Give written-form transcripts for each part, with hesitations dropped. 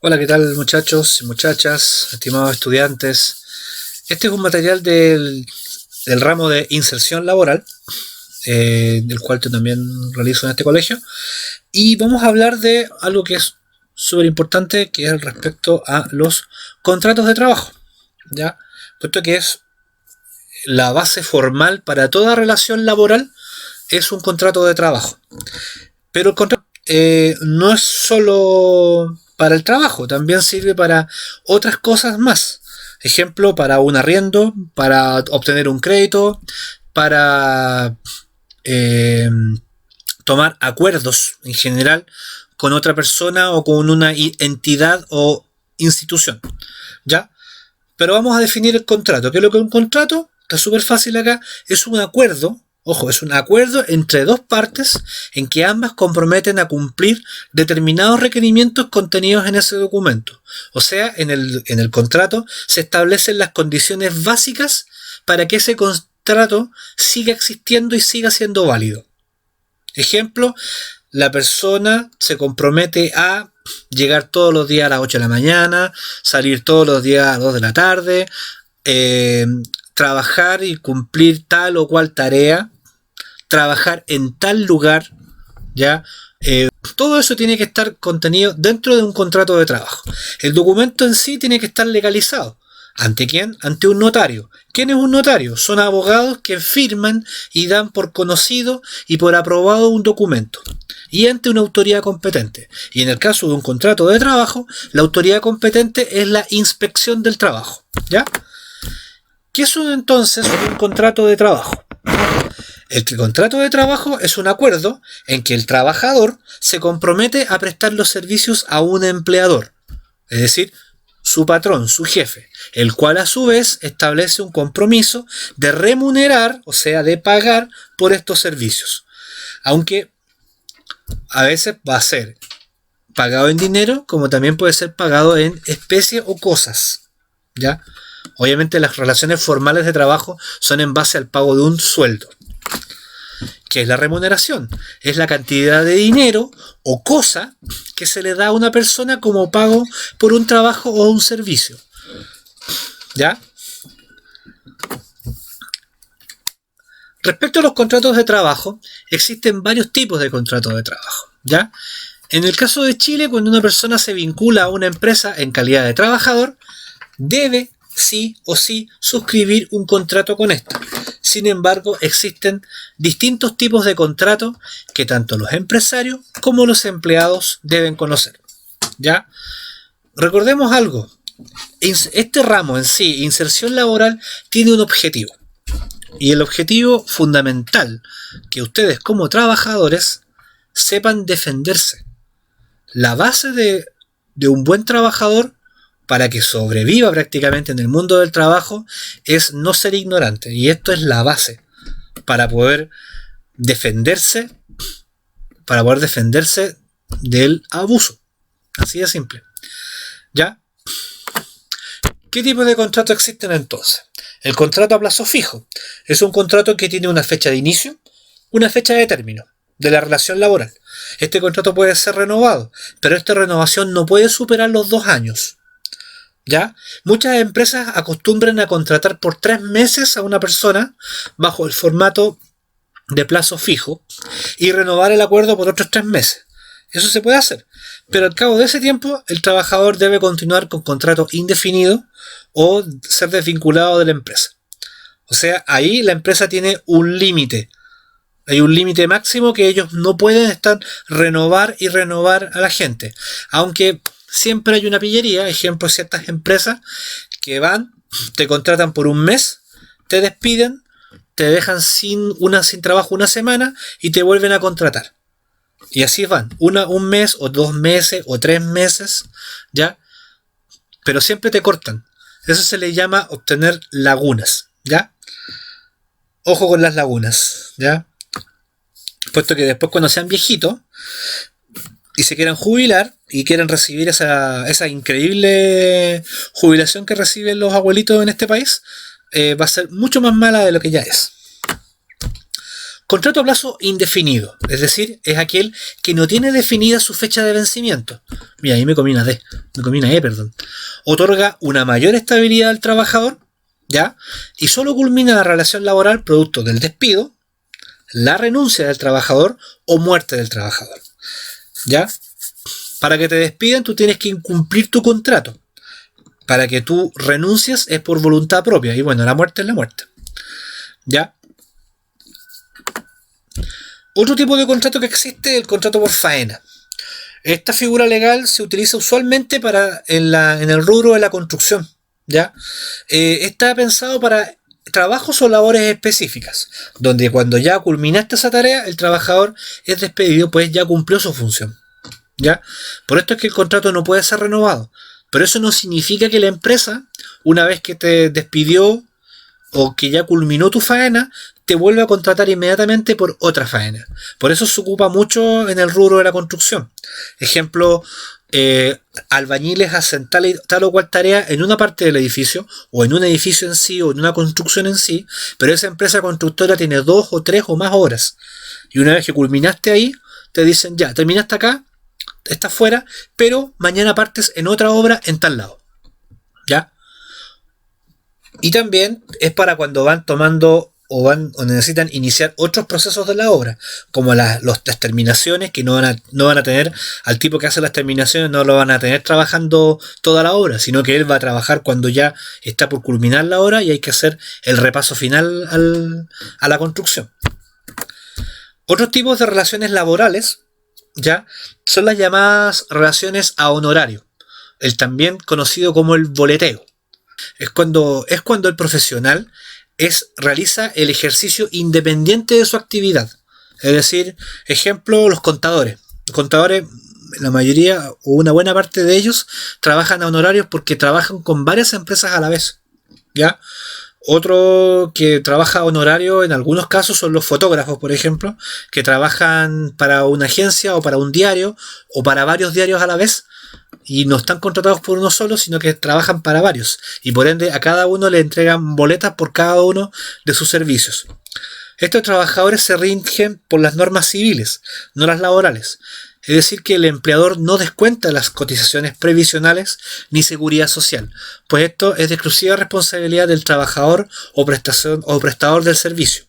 Hola, ¿qué tal muchachos y muchachas, estimados estudiantes? Este es un material del ramo de inserción laboral, del cual yo también realizo en este colegio, y vamos a hablar de algo que es súper importante, que es respecto a los contratos de trabajo, ¿ya? Puesto que es la base formal para toda relación laboral, es un contrato de trabajo. Pero el contrato no es solo para el trabajo, también sirve para otras cosas más. Ejemplo, para un arriendo, para obtener un crédito, para eh, tomar acuerdos en general con otra persona o con una entidad o institución. ¿Ya? Pero vamos a definir el contrato. ¿Qué es lo que es un contrato? Está súper fácil acá. Es un acuerdo. Ojo, es un acuerdo entre dos partes en que ambas comprometen a cumplir determinados requerimientos contenidos en ese documento. O sea, en el contrato se establecen las condiciones básicas para que ese contrato siga existiendo y siga siendo válido. Ejemplo, la persona se compromete a llegar todos los días a las 8 de la mañana, salir todos los días a las 2 de la tarde, eh, trabajar y cumplir tal o cual tarea, trabajar en tal lugar, ¿ya? Todo eso tiene que estar contenido dentro de un contrato de trabajo. El documento en sí tiene que estar legalizado. ¿Ante quién? Ante un notario. ¿Quién es un notario? Son abogados que firman y dan por conocido y por aprobado un documento. Y ante una autoridad competente. Y en el caso de un contrato de trabajo, la autoridad competente es la inspección del trabajo. ¿Ya? ¿Qué es entonces un contrato de trabajo? El contrato de trabajo es un acuerdo en que el trabajador se compromete a prestar los servicios a un empleador, es decir, su patrón, su jefe, el cual a su vez establece un compromiso de remunerar, o sea, de pagar por estos servicios. Aunque a veces va a ser pagado en dinero, como también puede ser pagado en especie o cosas, ¿ya? Obviamente las relaciones formales de trabajo son en base al pago de un sueldo. ¿Qué es la remuneración? Es la cantidad de dinero o cosa que se le da a una persona como pago por un trabajo o un servicio. ¿Ya? Respecto a los contratos de trabajo, existen varios tipos de contratos de trabajo. ¿Ya? En el caso de Chile, cuando una persona se vincula a una empresa en calidad de trabajador, debe sí o sí suscribir un contrato con esta. Sin embargo, existen distintos tipos de contratos que tanto los empresarios como los empleados deben conocer. ¿Ya? Recordemos algo. Este ramo en sí, inserción laboral, tiene un objetivo. Y el objetivo fundamental, que ustedes como trabajadores sepan defenderse. La base de un buen trabajador para que sobreviva prácticamente en el mundo del trabajo es no ser ignorante. Y esto es la base para poder defenderse, del abuso. Así de simple. ¿Ya? ¿Qué tipo de contrato existen entonces? El contrato a plazo fijo es un contrato que tiene una fecha de inicio, una fecha de término de la relación laboral. Este contrato puede ser renovado, pero esta renovación no puede superar los 2 años. ¿Ya? Muchas empresas acostumbran a contratar por 3 meses a una persona bajo el formato de plazo fijo y renovar el acuerdo por otros 3 meses. Eso se puede hacer, pero al cabo de ese tiempo el trabajador debe continuar con contrato indefinido o ser desvinculado de la empresa. O sea, ahí la empresa tiene un límite. Hay un límite máximo que ellos no pueden estar renovar y renovar a la gente. Aunque siempre hay una pillería, ejemplo, ciertas empresas que van, te contratan por un mes, te despiden, te dejan sin trabajo una semana y te vuelven a contratar. Y así van, un mes o 2 meses o 3 meses, ¿ya? Pero siempre te cortan. Eso se le llama obtener lagunas, ¿ya? Ojo con las lagunas, ¿ya? Puesto que después cuando sean viejitos y se quieran jubilar y quieren recibir esa increíble jubilación que reciben los abuelitos en este país, va a ser mucho más mala de lo que ya es. Contrato a plazo indefinido, es decir, es aquel que no tiene definida su fecha de vencimiento. Mira, ahí me comí una E, perdón. Otorga una mayor estabilidad al trabajador, ¿ya? Y solo culmina la relación laboral producto del despido, la renuncia del trabajador o muerte del trabajador, ¿ya? Para que te despidan tú tienes que incumplir tu contrato. Para que tú renuncies es por voluntad propia. Y bueno, la muerte es la muerte, ¿ya? Otro tipo de contrato que existe es el contrato por faena. Esta figura legal se utiliza usualmente en el rubro de la construcción, ¿ya? Está pensado para trabajos o labores específicas, donde cuando ya culminaste esa tarea, el trabajador es despedido, pues ya cumplió su función, ¿ya? Por esto es que el contrato no puede ser renovado, pero eso no significa que la empresa, una vez que te despidió o que ya culminó tu faena, te vuelve a contratar inmediatamente por otra faena. Por eso se ocupa mucho en el rubro de la construcción. Ejemplo, albañiles hacen tal o cual tarea en una parte del edificio, o en un edificio en sí, o en una construcción en sí, pero esa empresa constructora tiene 2 o 3 o más horas. Y una vez que culminaste ahí, te dicen, ya, terminaste acá, estás fuera, pero mañana partes en otra obra en tal lado, ¿ya? Y también es para cuando van tomando o necesitan iniciar otros procesos de la obra, como las terminaciones, que no van a tener al tipo que hace las terminaciones, no lo van a tener trabajando toda la obra, sino que él va a trabajar cuando ya está por culminar la obra y hay que hacer el repaso final a la construcción. Otros tipos de relaciones laborales, ya, son las llamadas relaciones a honorario, el también conocido como el boleteo. Es cuando el profesional realiza el ejercicio independiente de su actividad. Es decir, ejemplo, los contadores. Los contadores, la mayoría o una buena parte de ellos trabajan a honorarios porque trabajan con varias empresas a la vez, ¿ya? Otro que trabaja a honorario en algunos casos son los fotógrafos, por ejemplo, que trabajan para una agencia o para un diario o para varios diarios a la vez y no están contratados por uno solo, sino que trabajan para varios y por ende a cada uno le entregan boletas por cada uno de sus servicios. Estos trabajadores se rigen por las normas civiles, no las laborales. Es decir, que el empleador no descuenta las cotizaciones previsionales ni seguridad social, pues esto es de exclusiva responsabilidad del trabajador o prestador del servicio.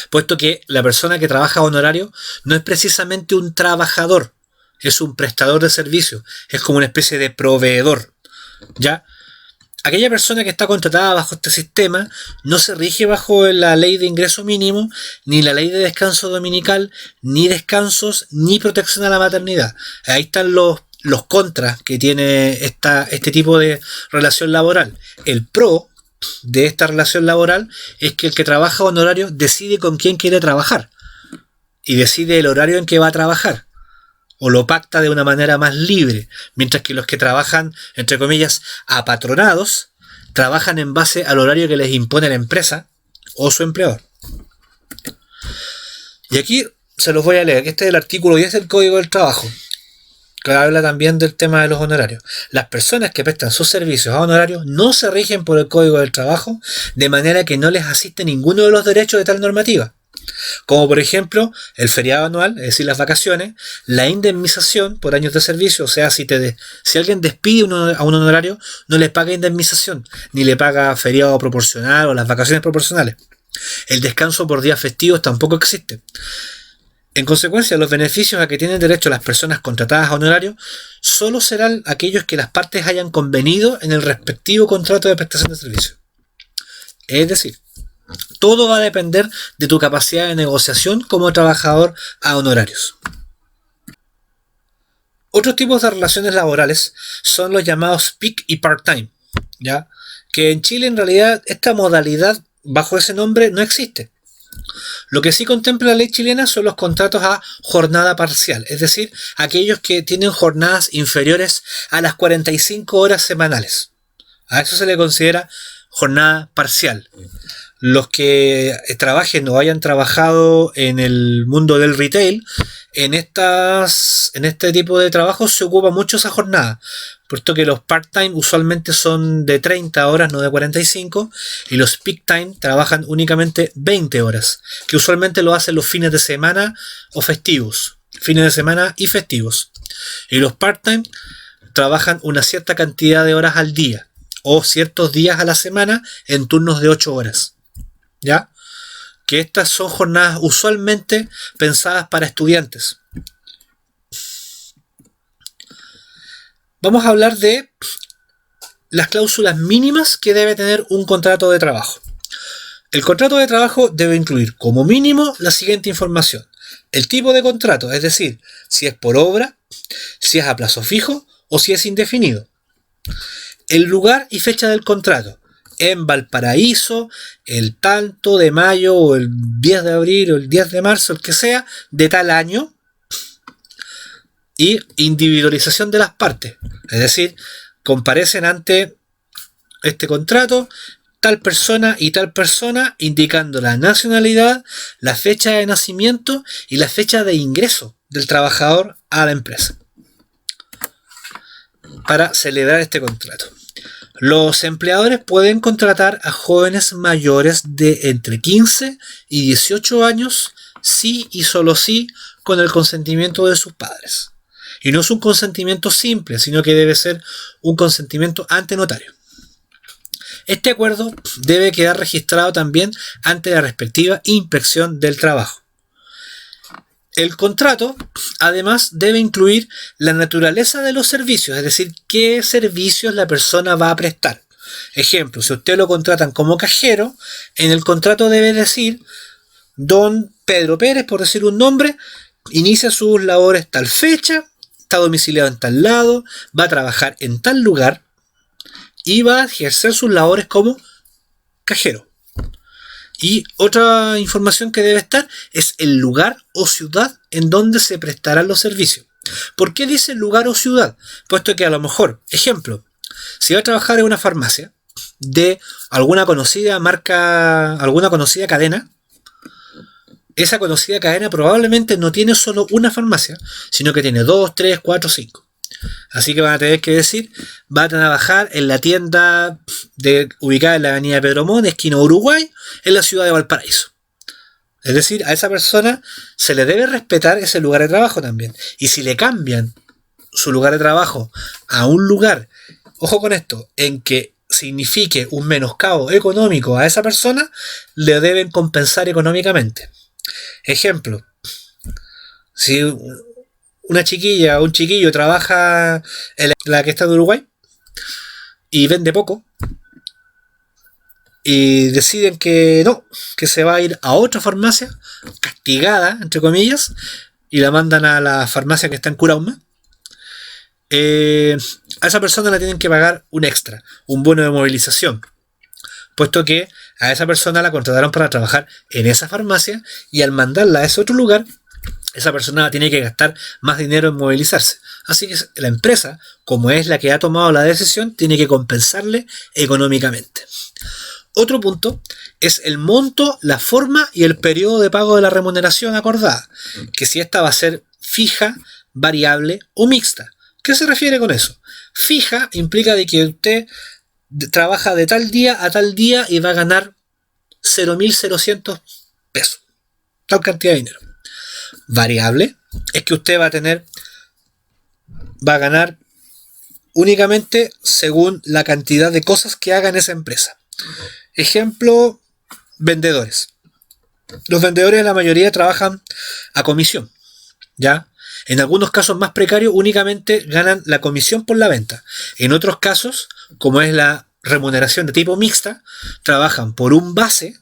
Puesto que la persona que trabaja a honorario no es precisamente un trabajador, es un prestador de servicio, es como una especie de proveedor, ¿ya? Aquella persona que está contratada bajo este sistema no se rige bajo la ley de ingreso mínimo, ni la ley de descanso dominical, ni descansos, ni protección a la maternidad. Ahí están los contras que tiene este tipo de relación laboral. El pro de esta relación laboral es que el que trabaja honorario decide con quién quiere trabajar y decide el horario en que va a trabajar, o lo pacta de una manera más libre, mientras que los que trabajan, entre comillas, apatronados, trabajan en base al horario que les impone la empresa o su empleador. Y aquí se los voy a leer, que este es el artículo 10 del Código del Trabajo, que habla también del tema de los honorarios. Las personas que prestan sus servicios a honorarios no se rigen por el Código del Trabajo, de manera que no les asiste ninguno de los derechos de tal normativa, como por ejemplo el feriado anual, es decir, las vacaciones, la indemnización por años de servicio, o sea, si alguien despide a un honorario, no le paga indemnización, ni le paga feriado proporcional o las vacaciones proporcionales. El descanso por días festivos tampoco existe. En consecuencia, los beneficios a que tienen derecho las personas contratadas a honorario solo serán aquellos que las partes hayan convenido en el respectivo contrato de prestación de servicio. Es decir, todo va a depender de tu capacidad de negociación como trabajador a honorarios. Otros tipos de relaciones laborales son los llamados peak y part-time, ¿ya? Que en Chile en realidad esta modalidad bajo ese nombre no existe. Lo que sí contempla la ley chilena son los contratos a jornada parcial, es decir, aquellos que tienen jornadas inferiores a las 45 horas semanales. A eso se le considera jornada parcial. los que trabajen o hayan trabajado en el mundo del retail, en este tipo de trabajo se ocupa mucho esa jornada, puesto que los part-time usualmente son de 30 horas, no de 45, y los peak-time trabajan únicamente 20 horas, que usualmente lo hacen los fines de semana o festivos, fines de semana y festivos. Y los part-time trabajan una cierta cantidad de horas al día, o ciertos días a la semana en turnos de 8 horas. ¿Ya? Que estas son jornadas usualmente pensadas para estudiantes. Vamos a hablar de las cláusulas mínimas que debe tener un contrato de trabajo. El contrato de trabajo debe incluir como mínimo la siguiente información: el tipo de contrato, es decir, si es por obra, si es a plazo fijo o si es indefinido. El lugar y fecha del contrato: en Valparaíso, el tanto de mayo o el 10 de abril o el 10 de marzo, el que sea, de tal año. Y individualización de las partes, es decir, comparecen ante este contrato tal persona y tal persona, indicando la nacionalidad, la fecha de nacimiento y la fecha de ingreso del trabajador a la empresa para celebrar este contrato. Los empleadores pueden contratar a jóvenes mayores de entre 15 y 18 años si y solo si con el consentimiento de sus padres. Y no es un consentimiento simple, sino que debe ser un consentimiento ante notario. Este acuerdo debe quedar registrado también ante la respectiva inspección del trabajo. El contrato, además, debe incluir la naturaleza de los servicios, es decir, qué servicios la persona va a prestar. Ejemplo, si usted lo contratan como cajero, en el contrato debe decir: don Pedro Pérez, por decir un nombre, inicia sus labores tal fecha, está domiciliado en tal lado, va a trabajar en tal lugar y va a ejercer sus labores como cajero. Y otra información que debe estar es el lugar o ciudad en donde se prestarán los servicios. ¿Por qué dice lugar o ciudad? Puesto que a lo mejor, ejemplo, si va a trabajar en una farmacia de alguna conocida marca, alguna conocida cadena, esa conocida cadena probablemente no tiene solo una farmacia, sino que tiene 2, 3, 4, 5. Así que van a tener que decir: va a trabajar en la tienda ubicada en la avenida Pedro Montt, esquina Uruguay, en la ciudad de Valparaíso. Es decir, a esa persona se le debe respetar ese lugar de trabajo también. Y si le cambian su lugar de trabajo a un lugar, ojo con esto, en que signifique un menoscabo económico a esa persona, le deben compensar económicamente. Ejemplo, si una chiquilla o un chiquillo trabaja en la que está en Uruguay y vende poco y deciden que no, que se va a ir a otra farmacia castigada, entre comillas, y la mandan a la farmacia que está en Curauma, a esa persona le tienen que pagar un extra, un bono de movilización, puesto que a esa persona la contrataron para trabajar en esa farmacia y al mandarla a ese otro lugar, esa persona tiene que gastar más dinero en movilizarse. Así que la empresa, como es la que ha tomado la decisión, tiene que compensarle económicamente. Otro punto es el monto, la forma y el periodo de pago de la remuneración acordada, que si esta va a ser fija, variable o mixta. ¿Qué se refiere con eso? Fija implica de que usted trabaja de tal día a tal día y va a ganar 0.000 pesos, tal cantidad de dinero. Variable es que usted va a ganar únicamente según la cantidad de cosas que haga en esa empresa. Ejemplo, vendedores. Los vendedores, la mayoría, trabajan a comisión, ¿ya? En algunos casos más precarios únicamente ganan la comisión por la venta. En otros casos, como es la remuneración de tipo mixta, trabajan por un base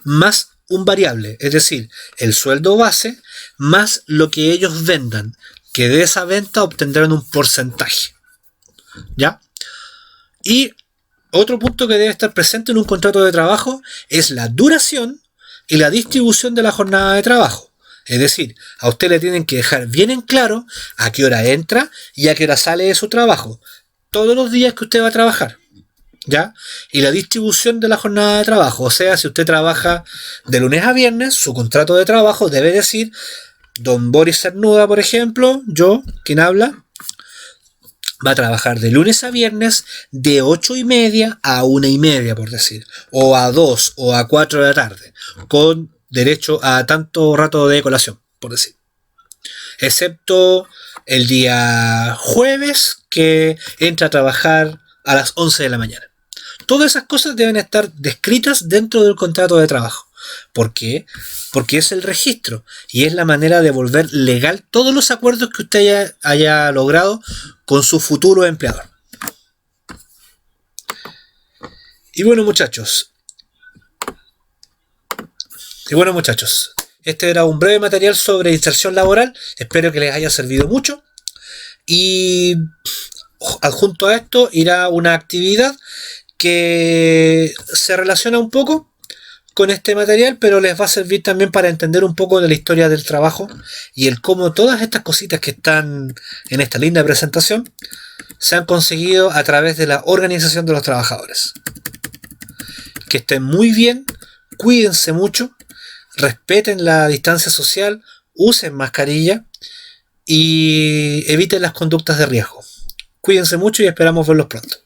más un variable, es decir, el sueldo base más lo que ellos vendan, que de esa venta obtendrán un porcentaje, ¿ya? Y otro punto que debe estar presente en un contrato de trabajo es la duración y la distribución de la jornada de trabajo. Es decir, a usted le tienen que dejar bien en claro a qué hora entra y a qué hora sale de su trabajo, todos los días que usted va a trabajar. ¿ya? Y la distribución de la jornada de trabajo. O sea, si usted trabaja de lunes a viernes, su contrato de trabajo debe decir, don Boris Cernuda, por ejemplo, yo, quien habla, va a trabajar de lunes a viernes de 8:30 a 1:30, por decir, o a 2 o a 4 de la tarde, con derecho a tanto rato de colación, por decir. Excepto el día jueves, que entra a trabajar a las 11 de la mañana. Todas esas cosas deben estar descritas dentro del contrato de trabajo. ¿Por qué? Porque es el registro y es la manera de volver legal todos los acuerdos que usted haya logrado con su futuro empleador. Y bueno, muchachos. Este era un breve material sobre inserción laboral. Espero que les haya servido mucho. Y adjunto a esto irá una actividad que se relaciona un poco con este material, pero les va a servir también para entender un poco de la historia del trabajo y el cómo todas estas cositas que están en esta linda presentación se han conseguido a través de la organización de los trabajadores. Que estén muy bien, cuídense mucho, respeten la distancia social, usen mascarilla y eviten las conductas de riesgo. Cuídense mucho y esperamos verlos pronto.